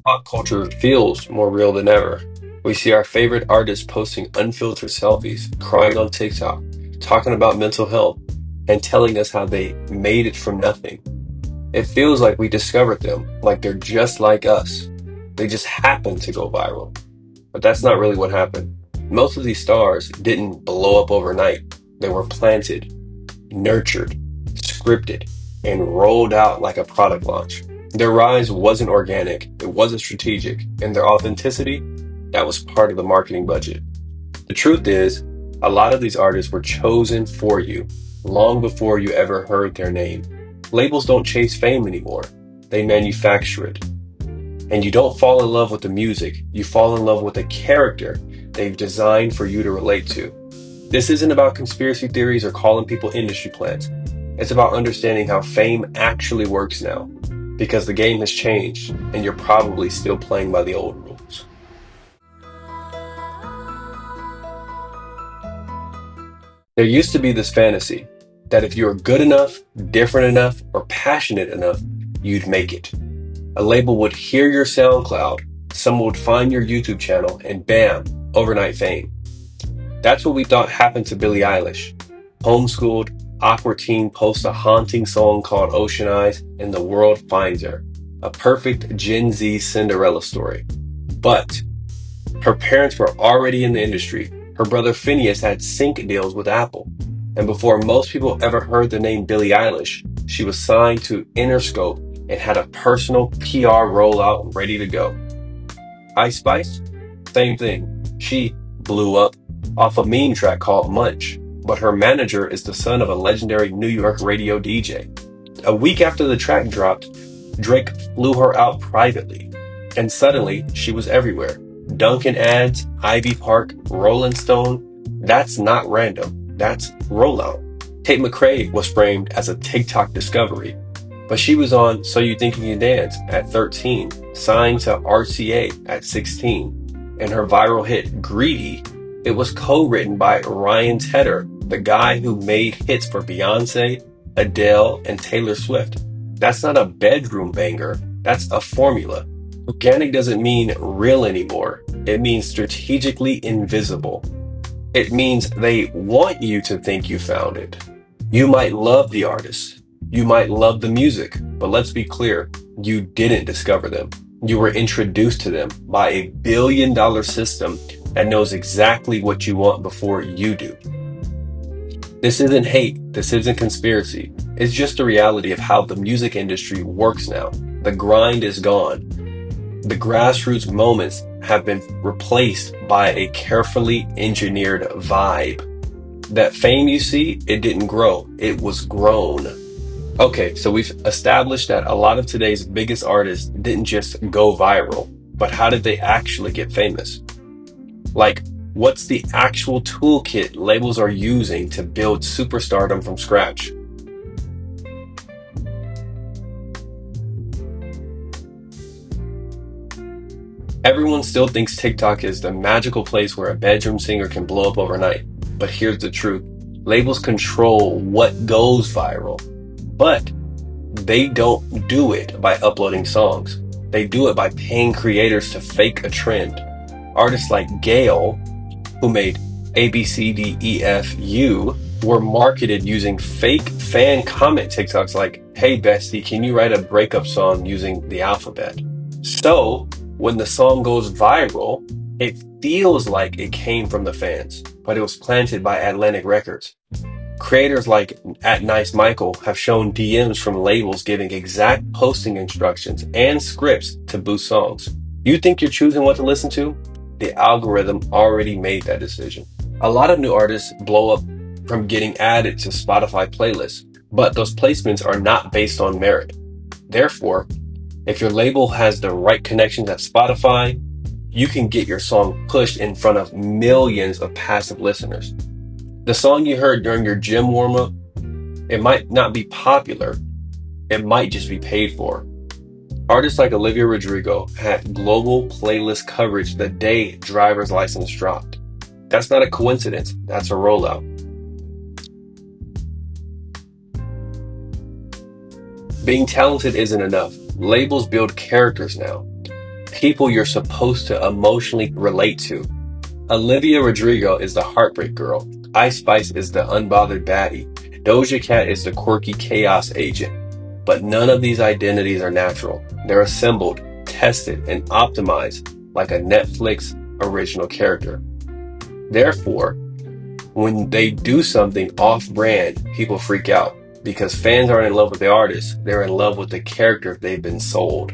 Pop culture feels more real than ever. We see our favorite artists posting unfiltered selfies, crying on TikTok, talking about mental health, and telling us how they made it from nothing. It feels like we discovered them, like they're just like us. They just happened to go viral. But that's not really what happened. Most of these stars didn't blow up overnight. They were planted, nurtured, scripted, and rolled out like a product launch. Their rise wasn't organic, it wasn't strategic, and their authenticity, that was part of the marketing budget. The truth is, a lot of these artists were chosen for you long before you ever heard their name. Labels don't chase fame anymore, they manufacture it. And you don't fall in love with the music, you fall in love with the character they've designed for you to relate to. This isn't about conspiracy theories or calling people industry plants. It's about understanding how fame actually works now. Because the game has changed, and you're probably still playing by the old rules. There used to be this fantasy that if you were good enough, different enough, or passionate enough, you'd make it. A label would hear your SoundCloud, someone would find your YouTube channel, and bam, overnight fame. That's what we thought happened to Billie Eilish. Homeschooled, awkward teen posts a haunting song called Ocean Eyes, and the world finds her. A perfect Gen Z Cinderella story. But her parents were already in the industry. Her brother Phineas had sync deals with Apple. And before most people ever heard the name Billie Eilish, she was signed to Interscope and had a personal PR rollout ready to go. Ice Spice? Same thing. She blew up off a meme track called Munch, but her manager is the son of a legendary New York radio DJ. A week after the track dropped, Drake flew her out privately, and suddenly she was everywhere. Dunkin' ads, Ivy Park, Rolling Stone. That's not random. That's rollout. Tate McRae was framed as a TikTok discovery, but she was on So You Think You Can Dance at 13, signed to RCA at 16, and her viral hit Greedy, it was co-written by Ryan Tedder, the guy who made hits for Beyonce, Adele, and Taylor Swift. That's not a bedroom banger, that's a formula. Organic doesn't mean real anymore. It means strategically invisible. It means they want you to think you found it. You might love the artist. You might love the music, but let's be clear, you didn't discover them. You were introduced to them by a billion-dollar system that knows exactly what you want before you do. This isn't hate, this isn't conspiracy. It's just the reality of how the music industry works now. The grind is gone. The grassroots moments have been replaced by a carefully engineered vibe. That fame you see, it didn't grow, it was grown. Okay, so we've established that a lot of today's biggest artists didn't just go viral, but how did they actually get famous? Like, what's the actual toolkit labels are using to build superstardom from scratch? Everyone still thinks TikTok is the magical place where a bedroom singer can blow up overnight. But here's the truth. Labels control what goes viral, but they don't do it by uploading songs. They do it by paying creators to fake a trend. Artists like Gail, who made ABCDEFU, were marketed using fake fan comment TikToks like, "Hey bestie, can you write a breakup song using the alphabet?" So, when the song goes viral, it feels like it came from the fans, but it was planted by Atlantic Records. Creators like at Nice Michael have shown DMs from labels giving exact posting instructions and scripts to boost songs. You think you're choosing what to listen to? The algorithm already made that decision. A lot of new artists blow up from getting added to Spotify playlists, but those placements are not based on merit. Therefore, if your label has the right connections at Spotify, you can get your song pushed in front of millions of passive listeners. The song you heard during your gym warm up, it might not be popular, it might just be paid for. Artists like Olivia Rodrigo had global playlist coverage the day Driver's License dropped. That's not a coincidence, that's a rollout. Being talented isn't enough. Labels build characters now. people you're supposed to emotionally relate to. Olivia Rodrigo is the heartbreak girl. Ice Spice is the unbothered baddie. Doja Cat is the quirky chaos agent. But none of these identities are natural. They're assembled, tested, and optimized like a Netflix original character. Therefore, when they do something off-brand, people freak out because fans aren't in love with the artist. They're in love with the character they've been sold.